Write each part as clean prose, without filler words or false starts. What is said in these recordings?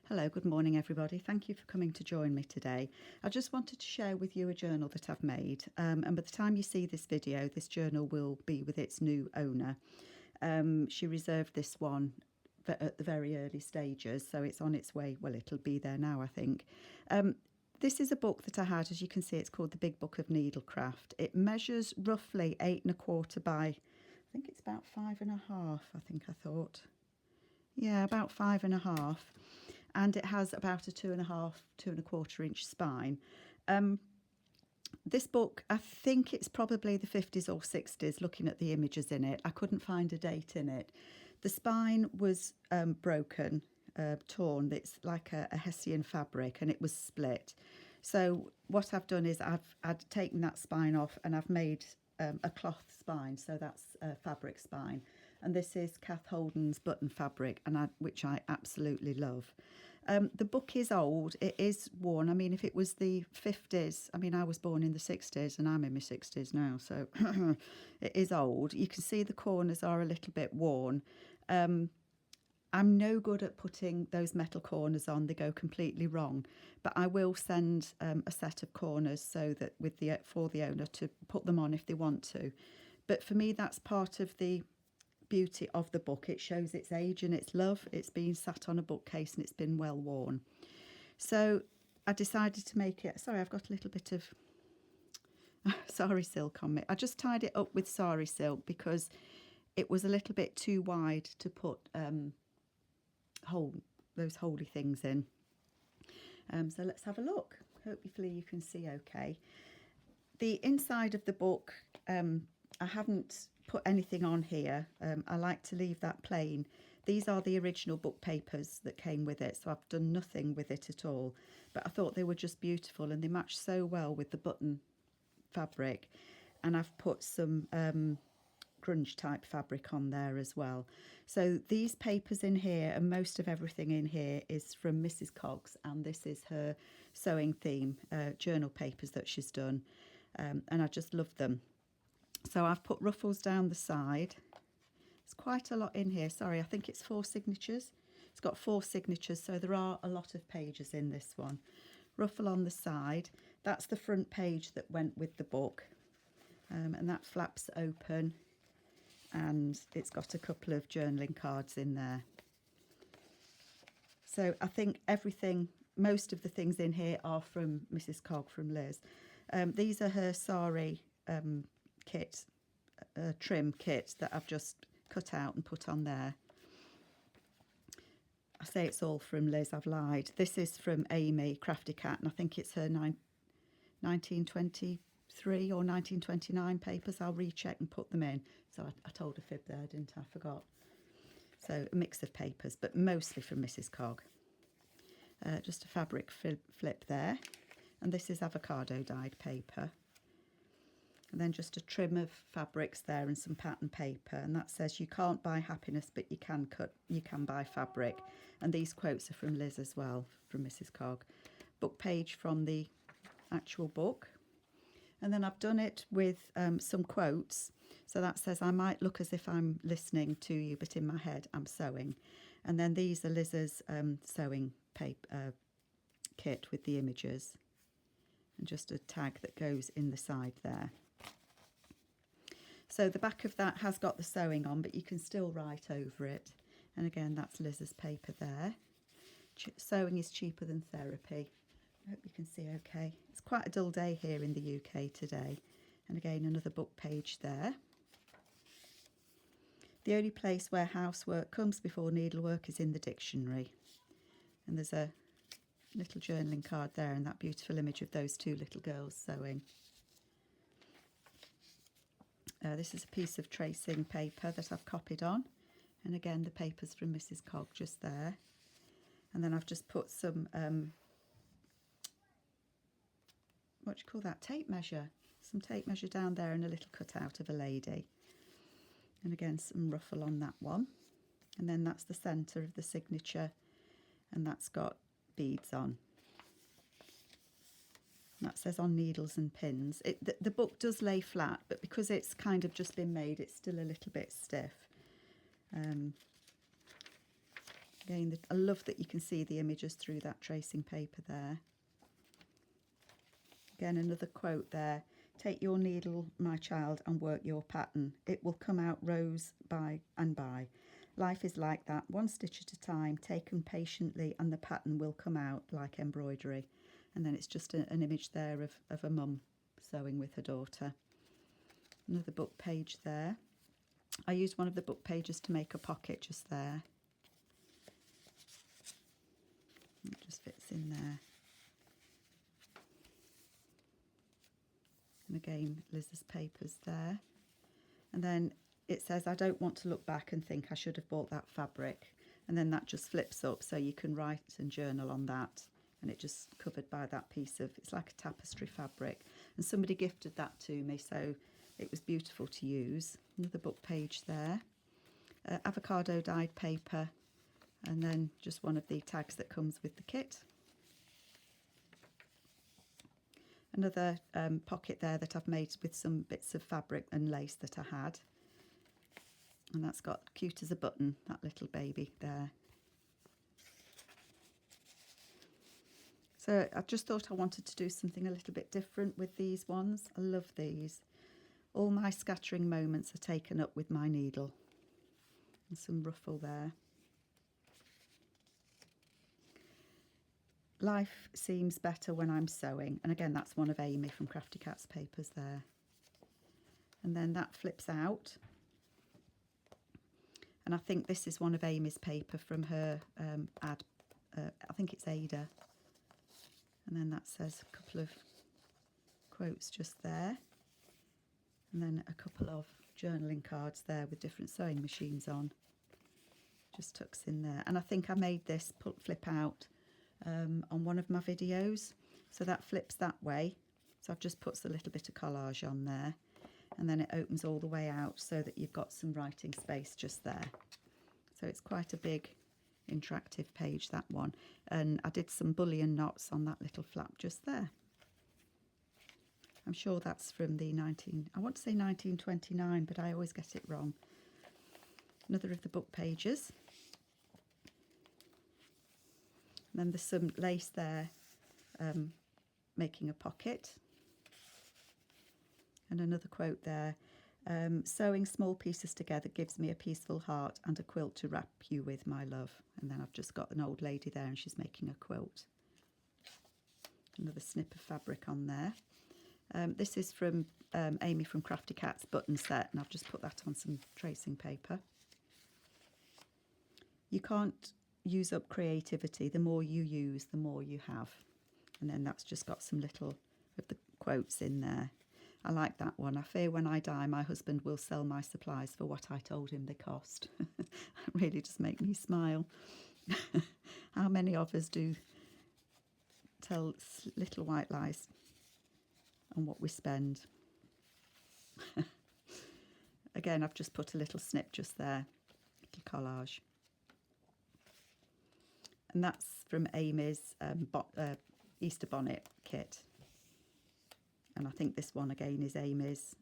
Hello, good morning everybody. Thank you for coming to join me today. I just wanted to share with you a journal that I've made, and by the time you see this video, this journal will be with its new owner. She reserved this one at the very early stages, so it's on its way. Well, it'll be there now, I think. This is a book that I had. As you can see, it's called The Big Book of Needlecraft. It measures roughly 8¼ by, I think it's about 5½, I thought. Yeah, about 5½. And it has about a 2½, 2¼ inch spine. This book, I think it's probably the 50s or 60s, looking at the images in it. I couldn't find a date in it. The spine was broken, torn. It's like a Hessian fabric, and it was split. So what I've done is I'd taken that spine off and I've made a cloth spine, so that's a fabric spine. And this is Kath Holden's button fabric, which I absolutely love. The book is old, it is worn. I mean, if it was the 50s, I mean, I was born in the 60s and I'm in my 60s now, so it is old. You can see the corners are a little bit worn. I'm no good at putting those metal corners on, they go completely wrong. But I will send a set of corners so that for the owner to put them on if they want to. But for me, that's part of the beauty of the book. It shows its age and its love. It's been sat on a bookcase and it's been well worn. So I decided to make it, sorry, I've got a little bit of sari silk on me. I just tied it up with sari silk because it was a little bit too wide to put those holdy things in. So let's have a look. Hopefully you can see okay. The inside of the book, I haven't put anything on here. I like to leave that plain. These are the original book papers that came with it, so I've done nothing with it at all. But I thought they were just beautiful and they match so well with the button fabric. And I've put some grunge type fabric on there as well. So these papers in here and most of everything in here is from Mrs Cogs, and this is her sewing theme journal papers that she's done, and I just love them. So I've put ruffles down the side. There's quite a lot in here. Sorry, I think it's 4 signatures. It's got 4 signatures, so there are a lot of pages in this one. Ruffle on the side. That's the front page that went with the book. And that flaps open. And it's got a couple of journaling cards in there. So I think most of the things in here are from Mrs Cog, from Liz. These are her sari trim kit that I've just cut out and put on there. I say it's all from Liz, I've lied. This is from Amy, Crafty Cat, and I think it's her 1923 or 1929 papers. I'll recheck and put them in. So I told a fib there, didn't I? Forgot. So a mix of papers, but mostly from Mrs Cog. Just a fabric flip there. And this is avocado dyed paper. And then just a trim of fabrics there and some pattern paper, and that says you can't buy happiness but you can buy fabric. And these quotes are from Liz as well, from Mrs Cog. Book page from the actual book, and then I've done it with some quotes. So that says, I might look as if I'm listening to you but in my head I'm sewing. And then these are Liz's sewing paper kit with the images, and just a tag that goes in the side there. So the back of that has got the sewing on, but you can still write over it. And again, that's Liz's paper there. Sewing is cheaper than therapy. I hope you can see okay. It's quite a dull day here in the UK today. And again, another book page there. The only place where housework comes before needlework is in the dictionary. And there's a little journaling card there and that beautiful image of those 2 little girls sewing. This is a piece of tracing paper that I've copied on, and again the paper's from Mrs Cog just there. And then I've just put some what do you call that, tape measure, some tape measure down there and a little cutout of a lady, and again some ruffle on that one. And then that's the centre of the signature, and that's got beads on. That says on needles and pins. The book does lay flat, but because it's kind of just been made, it's still a little bit stiff. Again, I love that you can see the images through that tracing paper there. Again, another quote there. Take your needle, my child, and work your pattern. It will come out rows by and by. Life is like that, one stitch at a time, taken patiently, and the pattern will come out like embroidery. And then it's just an image there of a mum sewing with her daughter. Another book page there. I used one of the book pages to make a pocket just there. It just fits in there. And again, Liz's papers there. And then it says, I don't want to look back and think I should have bought that fabric. And then that just flips up so you can write and journal on that. And it just covered by that piece of, it's like a tapestry fabric. And somebody gifted that to me, so it was beautiful to use. Another book page there. Avocado dyed paper. And then just one of the tags that comes with the kit. Another pocket there that I've made with some bits of fabric and lace that I had. And that's got cute as a button, that little baby there. So I just thought I wanted to do something a little bit different with these ones. I love these. All my scattering moments are taken up with my needle. And some ruffle there. Life seems better when I'm sewing. And again, that's one of Amy from Crafty Cat's papers there. And then that flips out. And I think this is one of Amy's paper from her ad. I think it's Ada. And then that says a couple of quotes just there. And then a couple of journaling cards there with different sewing machines on. Just tucks in there. And I think I made this flip out on one of my videos, so that flips that way, so I've just put a little bit of collage on there, and then it opens all the way out so that you've got some writing space just there. So it's quite a big interactive page, that one, and I did some bullion knots on that little flap just there. I'm sure that's from the I want to say 1929, but I always get it wrong. Another of the book pages. And then there's some lace there, making a pocket. And another quote there, sewing small pieces together gives me a peaceful heart and a quilt to wrap you with, my love. And then I've just got an old lady there and she's making a quilt. Another snip of fabric on there. This is from Amy from Crafty Cat's button set, and I've just put that on some tracing paper. You can't use up creativity. The more you use, the more you have. And then that's just got some little of the quotes in there. I like that one. I fear when I die, my husband will sell my supplies for what I told him they cost. That really just make me smile. How many of us do tell little white lies on what we spend? Again, I've just put a little snip just there, little collage. And that's from Amy's Easter bonnet kit. And I think this one again is Amy's.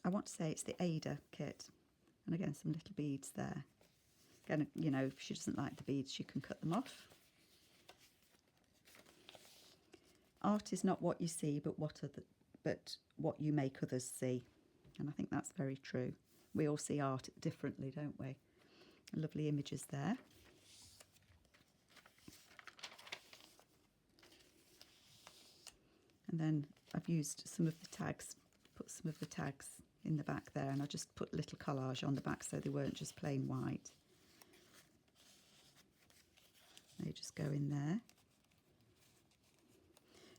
I want to say it's the Ada kit. And again, some little beads there. Again, you know, if she doesn't like the beads, she can cut them off. Art is not what you see, but what you make others see. And I think that's very true. We all see art differently, don't we? Lovely images there. And then I've used some of the tags, put some of the tags in the back there, and I just put a little collage on the back so they weren't just plain white. They just go in there.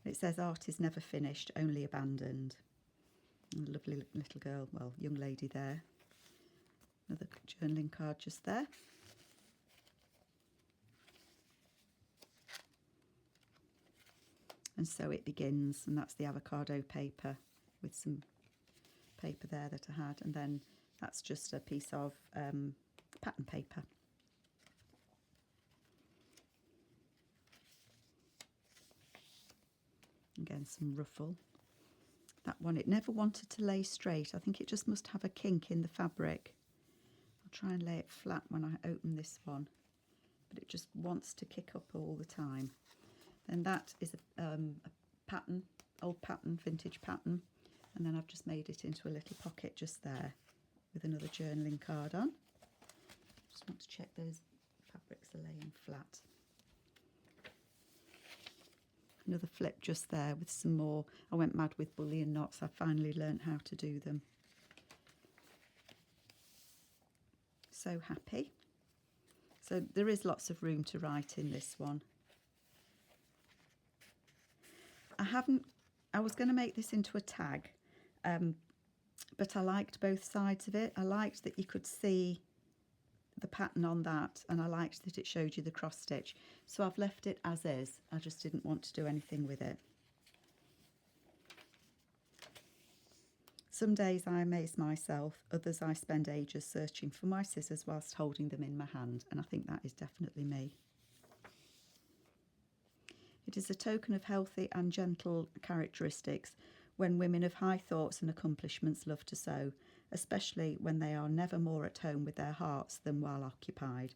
It says art is never finished, only abandoned. And a lovely little girl, well, young lady there. Another journaling card just there. And so it begins, and that's the avocado paper with some paper there that I had, and then that's just a piece of pattern paper. Again, some ruffle. That one, it never wanted to lay straight. I think it just must have a kink in the fabric. I'll try and lay it flat when I open this one, but it just wants to kick up all the time. Then that is a pattern, old pattern, vintage pattern, and then I've just made it into a little pocket just there with another journaling card on. Just want to check those fabrics are laying flat. Another flip just there with some more. I went mad with bullion knots. I finally learned how to do them. So happy. So there is lots of room to write in this one. I was going to make this into a tag, but I liked both sides of it. I liked that you could see the pattern on that, and I liked that it showed you the cross stitch. So I've left it as is. I just didn't want to do anything with it. Some days I amaze myself, others I spend ages searching for my scissors whilst holding them in my hand, and I think that is definitely me. It is a token of healthy and gentle characteristics when women of high thoughts and accomplishments love to sew, especially when they are never more at home with their hearts than while occupied.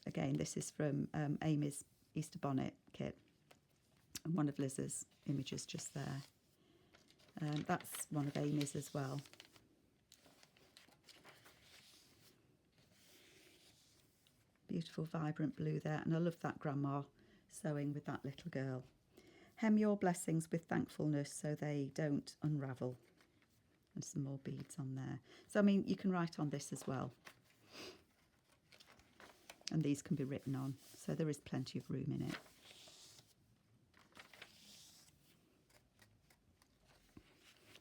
Again, this is from Amy's Easter bonnet kit, and one of Liz's images just there. That's one of Amy's as well. Beautiful vibrant blue there, and I love that grandma sewing with that little girl. Hem your blessings with thankfulness so they don't unravel. And some more beads on there. So I mean, you can write on this as well, and these can be written on, so there is plenty of room in it.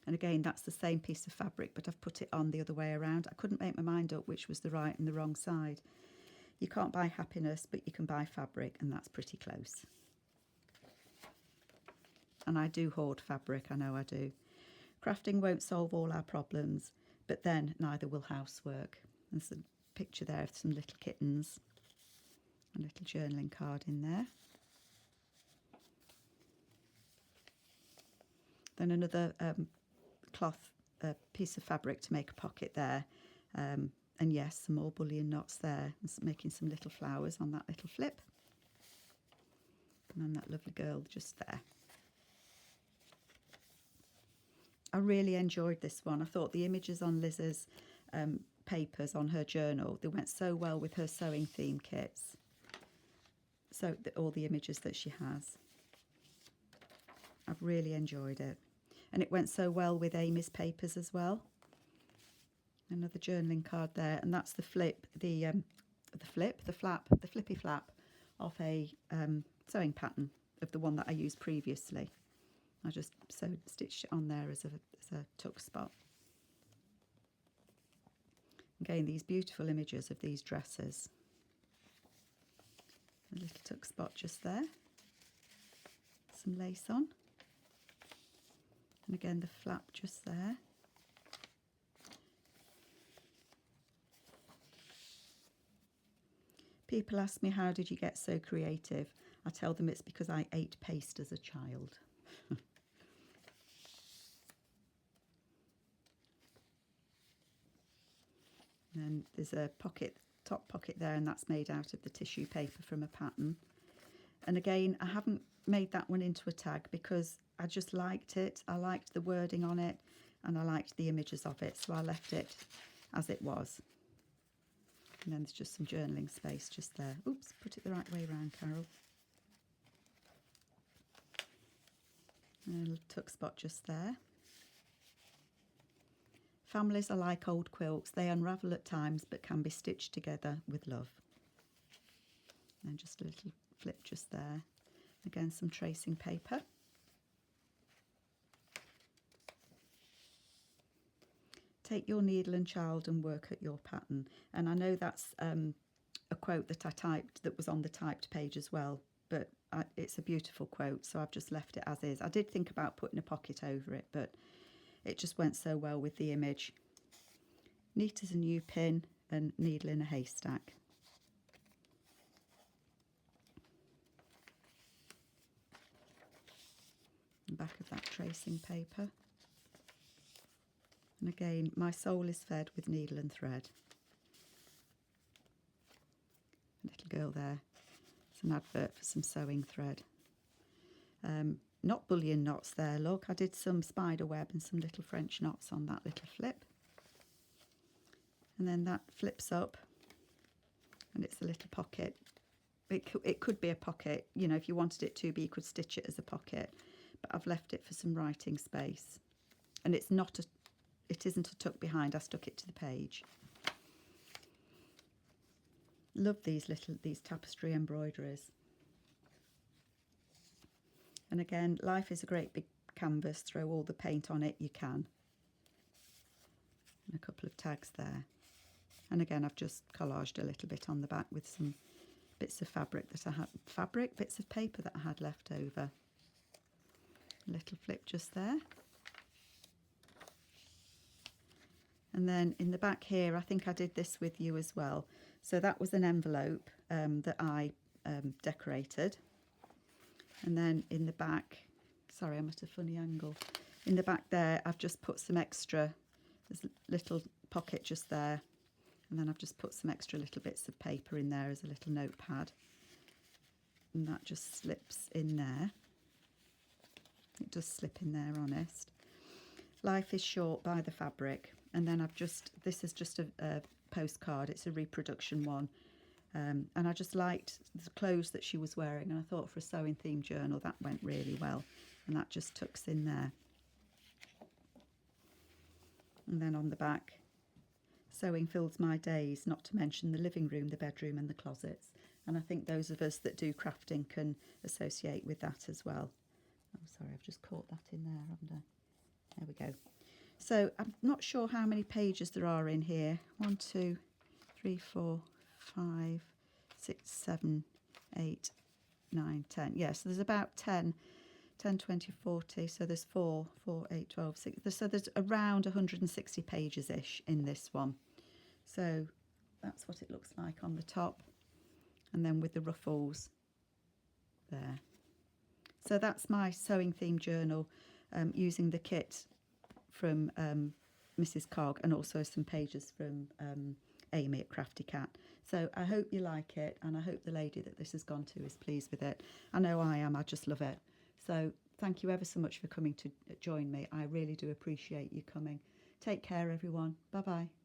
And again, that's the same piece of fabric, but I've put it on the other way around. I couldn't make my mind up which was the right and the wrong side. You can't buy happiness, but you can buy fabric, and that's pretty close. And I do hoard fabric, I know I do. Crafting won't solve all our problems, but then neither will housework. There's a picture there of some little kittens. A little journaling card in there. Then another cloth piece of fabric to make a pocket there. And yes, some more bullion knots there. And making some little flowers on that little flip. And then that lovely girl just there. I really enjoyed this one. I thought the images on Liz's papers on her journal, they went so well with her sewing theme kits. So all the images that she has. I've really enjoyed it. And it went so well with Amy's papers as well. Another journaling card there, and that's the flip, the flippy flap of a sewing pattern of the one that I used previously. I just stitched it on there as a tuck spot. Again, these beautiful images of these dresses. A little tuck spot just there. Some lace on. And again, the flap just there. People ask me, how did you get so creative? I tell them it's because I ate paste as a child. And there's a pocket, top pocket there, and that's made out of the tissue paper from a pattern. And again, I haven't made that one into a tag because I just liked it. I liked the wording on it, and I liked the images of it, so I left it as it was. And then there's just some journaling space just there. Oops, put it the right way around, Carol. And a little tuck spot just there. Families are like old quilts. They unravel at times but can be stitched together with love. And just a little flip just there. Again, some tracing paper. Take your needle and child and work at your pattern. And I know that's a quote that I typed that was on the typed page as well, but it's a beautiful quote, so I've just left it as is. I did think about putting a pocket over it, but it just went so well with the image. Neat as a new pin and needle in a haystack. And back of that tracing paper. And again, my soul is fed with needle and thread. girl there. It's an advert for some sewing thread. Not bullion knots there, look. I did some spider web and some little French knots on that little flip. And then that flips up and it's a little pocket. It could be a pocket, you know, if you wanted it to be, you could stitch it as a pocket. But I've left it for some writing space. And it isn't a tuck behind, I stuck it to the page. Love these tapestry embroideries. And again, life is a great big canvas, throw all the paint on it you can. And a couple of tags there. And again, I've just collaged a little bit on the back with some bits of fabric that I had, bits of paper that I had left over. A little flip just there. And then in the back here, I think I did this with you as well. So that was an envelope that I decorated. And then in the back, sorry, I'm at a funny angle. In the back there, I've just put some extra, there's a little pocket just there. And then I've just put some extra little bits of paper in there as a little notepad. And that just slips in there. It does slip in there, honest. Life is short by the fabric. And then this is just a postcard. It's a reproduction one. And I just liked the clothes that she was wearing. And I thought for a sewing themed journal, that went really well. And that just tucks in there. And then on the back, sewing fills my days, not to mention the living room, the bedroom and the closets. And I think those of us that do crafting can associate with that as well. Oh, sorry, I've just caught that in there, haven't I? There we go. So I'm not sure how many pages there are in here. 1, 2, 3, 4, 5, 6, 7, 8, 9, 10. Yes, so there's about 10, 20, 40. So there's 4, 8, 12, 6. So there's around 160 pages-ish in this one. So that's what it looks like on the top. And then with the ruffles there. So that's my sewing themed journal using the kit from Mrs Cog and also some pages from Amy at Crafty Cat. So I hope you like it, and I hope the lady that this has gone to is pleased with it. I know I am, I just love it. So thank you ever so much for coming to join me. I really do appreciate you coming. Take care, everyone. Bye-bye.